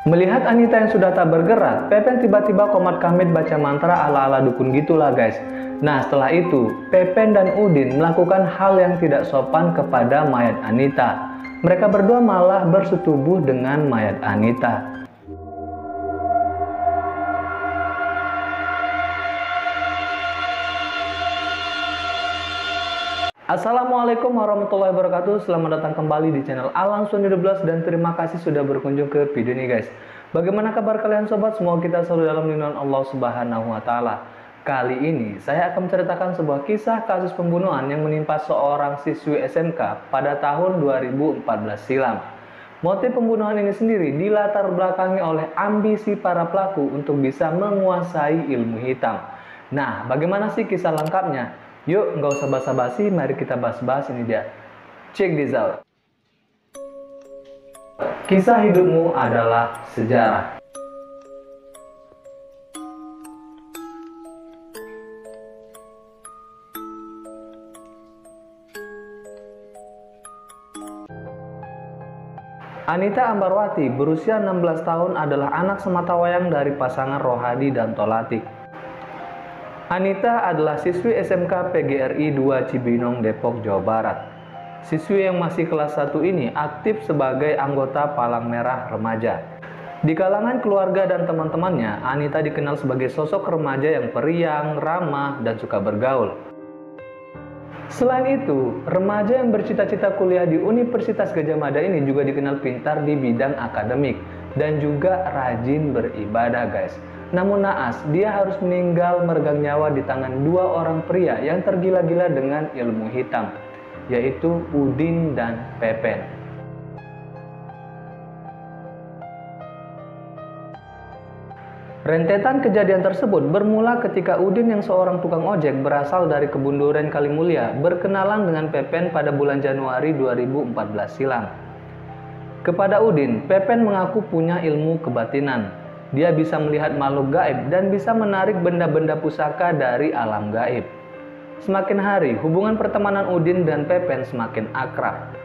Melihat Anita yang sudah tak bergerak, Pepen tiba-tiba komat kamit baca mantra ala-ala dukun gitulah guys. Nah setelah itu, Pepen dan Udin melakukan hal yang tidak sopan kepada mayat Anita. Mereka berdua malah bersetubuh dengan mayat Anita. Assalamualaikum warahmatullahi wabarakatuh. Selamat datang kembali di channel Alan Sony 12 dan terima kasih sudah berkunjung ke video ini guys. Bagaimana kabar kalian sobat? Semoga kita selalu dalam lindungan Allah Subhanahu wa taala. Kali ini saya akan menceritakan sebuah kisah kasus pembunuhan yang menimpa seorang siswi SMK pada tahun 2014 silam. Motif pembunuhan ini sendiri dilatar belakangi oleh ambisi para pelaku untuk bisa menguasai ilmu hitam. Nah, bagaimana sih kisah lengkapnya? Yuk, nggak usah basa-basi, mari kita bahas-bahas ini dia. Check this out. Kisah hidupmu adalah sejarah. Anita Ambarwati berusia 16 tahun adalah anak sematawayang dari pasangan Rohadi dan Tolatik. Anita adalah siswi SMK PGRI 2 Cibinong, Depok, Jawa Barat. Siswi yang masih kelas 1 ini aktif sebagai anggota Palang Merah Remaja. Di kalangan keluarga dan teman-temannya, Anita dikenal sebagai sosok remaja yang periang, ramah, dan suka bergaul. Selain itu, remaja yang bercita-cita kuliah di Universitas Gadjah Mada ini juga dikenal pintar di bidang akademik dan juga rajin beribadah guys. Namun naas, dia harus meninggal meregang nyawa di tangan dua orang pria yang tergila-gila dengan ilmu hitam, yaitu Udin dan Pepen. Rentetan kejadian tersebut bermula ketika Udin yang seorang tukang ojek berasal dari Kebun Duren Kalimulya berkenalan dengan Pepen pada bulan Januari 2014 silam. Kepada Udin, Pepen mengaku punya ilmu kebatinan. Dia bisa melihat makhluk gaib dan bisa menarik benda-benda pusaka dari alam gaib. Semakin hari, hubungan pertemanan Udin dan Pepen semakin akrab.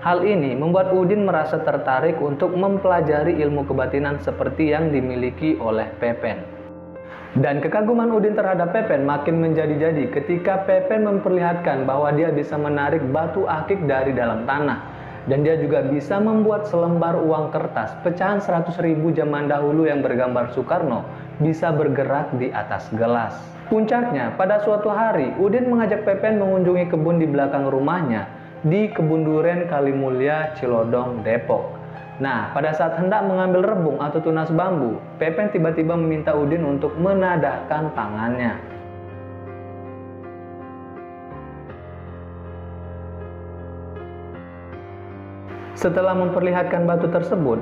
Hal ini membuat Udin merasa tertarik untuk mempelajari ilmu kebatinan seperti yang dimiliki oleh Pepen. Dan kekaguman Udin terhadap Pepen makin menjadi-jadi ketika Pepen memperlihatkan bahwa dia bisa menarik batu akik dari dalam tanah. Dan dia juga bisa membuat selembar uang kertas pecahan 100.000 zaman dahulu yang bergambar Soekarno bisa bergerak di atas gelas. Puncaknya, pada suatu hari Udin mengajak Pepen mengunjungi kebun di belakang rumahnya di Kebun Duren Kalimulya, Cilodong, Depok. Nah, pada saat hendak mengambil rebung atau tunas bambu, Pepen tiba-tiba meminta Udin untuk menadahkan tangannya. Setelah memperlihatkan batu tersebut,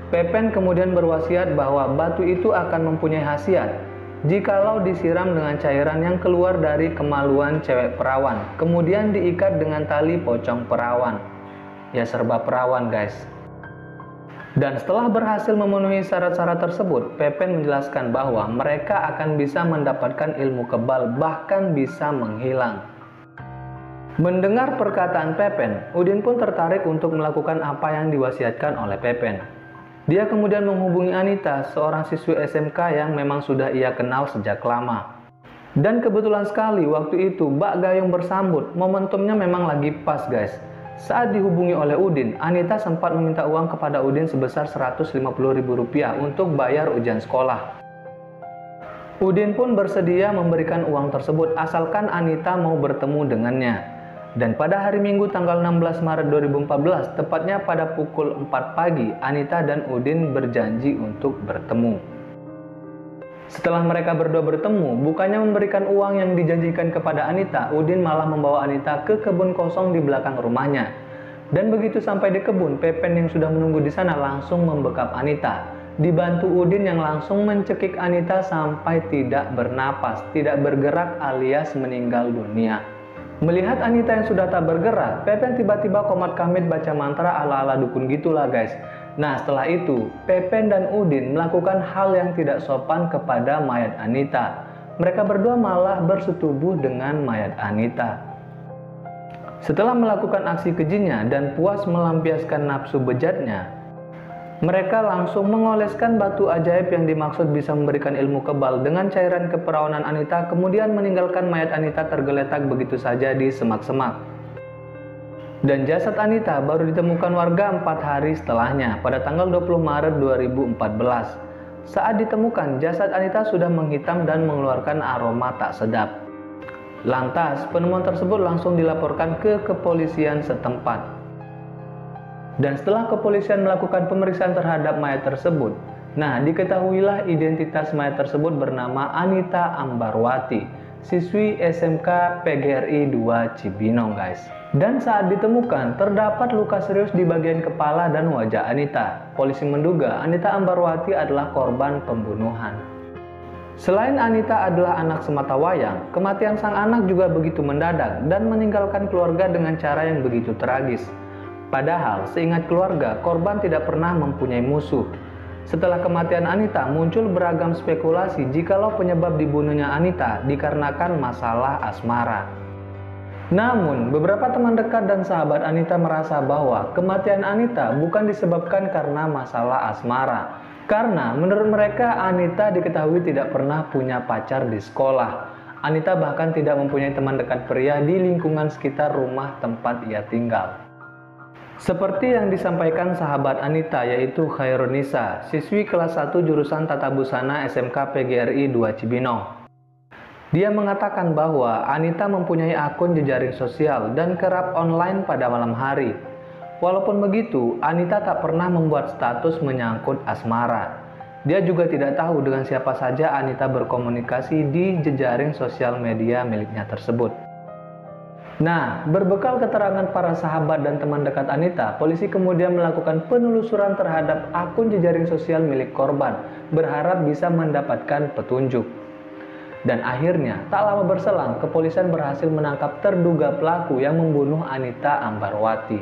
Pepen kemudian berwasiat bahwa batu itu akan mempunyai khasiat jikalau disiram dengan cairan yang keluar dari kemaluan cewek perawan, kemudian diikat dengan tali pocong perawan. Ya serba perawan guys. Dan setelah berhasil memenuhi syarat-syarat tersebut, Pepen menjelaskan bahwa mereka akan bisa mendapatkan ilmu kebal, bahkan bisa menghilang. Mendengar perkataan Pepen, Udin pun tertarik untuk melakukan apa yang diwasiatkan oleh Pepen. Dia kemudian menghubungi Anita, seorang siswi SMK yang memang sudah ia kenal sejak lama. Dan kebetulan sekali waktu itu bak gayung bersambut, momentumnya memang lagi pas guys. Saat dihubungi oleh Udin, Anita sempat meminta uang kepada Udin sebesar Rp150.000 untuk bayar ujian sekolah. Udin pun bersedia memberikan uang tersebut asalkan Anita mau bertemu dengannya. Dan pada hari Minggu tanggal 16 Maret 2014, tepatnya pada pukul 4 pagi, Anita dan Udin berjanji untuk bertemu. Setelah mereka berdua bertemu, bukannya memberikan uang yang dijanjikan kepada Anita, Udin malah membawa Anita ke kebun kosong di belakang rumahnya. Dan begitu sampai di kebun, Pepen yang sudah menunggu di sana langsung membekap Anita. Dibantu Udin yang langsung mencekik Anita sampai tidak bernapas, tidak bergerak alias meninggal dunia. Melihat Anita yang sudah tak bergerak, Pepen tiba-tiba komat kamit baca mantra ala-ala dukun gitulah guys. Nah setelah itu, Pepen dan Udin melakukan hal yang tidak sopan kepada mayat Anita. Mereka berdua malah bersetubuh dengan mayat Anita. Setelah melakukan aksi kejinya dan puas melampiaskan nafsu bejatnya, Mereka langsung mengoleskan batu ajaib yang dimaksud bisa memberikan ilmu kebal dengan cairan keperawanan Anita, kemudian meninggalkan mayat Anita tergeletak begitu saja di semak-semak. Dan jasad Anita baru ditemukan warga 4 hari setelahnya, pada tanggal 20 Maret 2014. Saat ditemukan, jasad Anita sudah menghitam dan mengeluarkan aroma tak sedap. Lantas, penemuan tersebut langsung dilaporkan ke kepolisian setempat. Dan setelah kepolisian melakukan pemeriksaan terhadap mayat tersebut, diketahuilah identitas mayat tersebut bernama Anita Ambarwati, siswi SMK PGRI 2 Cibinong, guys. Dan saat ditemukan, terdapat luka serius di bagian kepala dan wajah Anita. Polisi menduga Anita Ambarwati adalah korban pembunuhan. Selain Anita adalah anak sematawayang, kematian sang anak juga begitu mendadak dan meninggalkan keluarga dengan cara yang begitu tragis. Padahal, seingat keluarga, korban tidak pernah mempunyai musuh. Setelah kematian Anita, muncul beragam spekulasi jikalau penyebab dibunuhnya Anita dikarenakan masalah asmara. Namun, beberapa teman dekat dan sahabat Anita merasa bahwa kematian Anita bukan disebabkan karena masalah asmara. Karena menurut mereka, Anita diketahui tidak pernah punya pacar di sekolah. Anita bahkan tidak mempunyai teman dekat pria di lingkungan sekitar rumah tempat ia tinggal. Seperti yang disampaikan sahabat Anita, yaitu Khairunisa, siswi kelas 1 jurusan Tata Busana SMK PGRI 2 Cibinong. Dia mengatakan bahwa Anita mempunyai akun jejaring sosial dan kerap online pada malam hari. Walaupun begitu, Anita tak pernah membuat status menyangkut asmara. Dia juga tidak tahu dengan siapa saja Anita berkomunikasi di jejaring sosial media miliknya tersebut. Berbekal keterangan para sahabat dan teman dekat Anita, polisi kemudian melakukan penelusuran terhadap akun jejaring sosial milik korban, berharap bisa mendapatkan petunjuk. Dan akhirnya, tak lama berselang, kepolisian berhasil menangkap terduga pelaku yang membunuh Anita Ambarwati.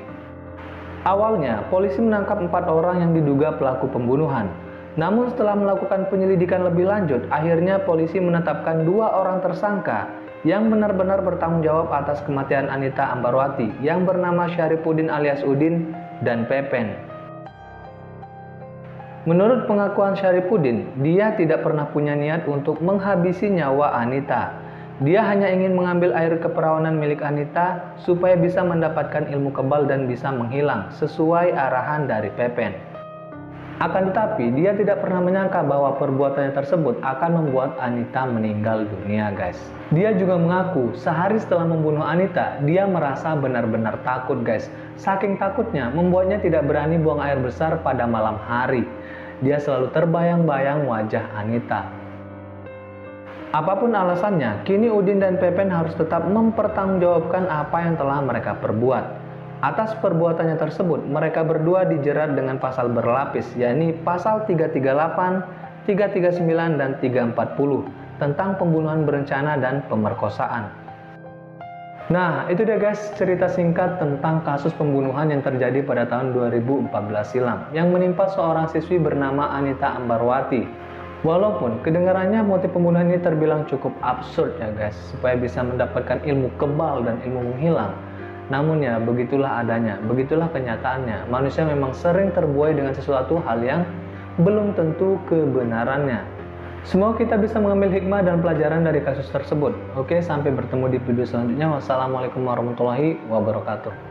Awalnya, polisi menangkap 4 orang yang diduga pelaku pembunuhan. Namun setelah melakukan penyelidikan lebih lanjut, akhirnya polisi menetapkan 2 orang tersangka yang benar-benar bertanggung jawab atas kematian Anita Ambarwati, yang bernama Syarifuddin alias Udin dan Pepen. Menurut pengakuan Syarifuddin, dia tidak pernah punya niat untuk menghabisi nyawa Anita. Dia hanya ingin mengambil air keperawanan milik Anita supaya bisa mendapatkan ilmu kebal dan bisa menghilang sesuai arahan dari Pepen. Akan tetapi, dia tidak pernah menyangka bahwa perbuatannya tersebut akan membuat Anita meninggal dunia, guys. Dia juga mengaku, sehari setelah membunuh Anita, dia merasa benar-benar takut, guys. Saking takutnya, membuatnya tidak berani buang air besar pada malam hari. Dia selalu terbayang-bayang wajah Anita. Apapun alasannya, kini Udin dan Pepen harus tetap mempertanggungjawabkan apa yang telah mereka perbuat. Atas perbuatannya tersebut, mereka berdua dijerat dengan pasal berlapis, yakni pasal 338, 339, dan 340 tentang pembunuhan berencana dan pemerkosaan. Itu dia guys, cerita singkat tentang kasus pembunuhan yang terjadi pada tahun 2014 silam yang menimpa seorang siswi bernama Anita Ambarwati. Walaupun kedengarannya motif pembunuhan ini terbilang cukup absurd ya guys, supaya bisa mendapatkan ilmu kebal dan ilmu menghilang. Namun ya, begitulah adanya, begitulah kenyataannya. Manusia memang sering terbuai dengan sesuatu hal yang belum tentu kebenarannya. Semoga kita bisa mengambil hikmah dan pelajaran dari kasus tersebut. Oke, sampai bertemu di video selanjutnya. Wassalamualaikum warahmatullahi wabarakatuh.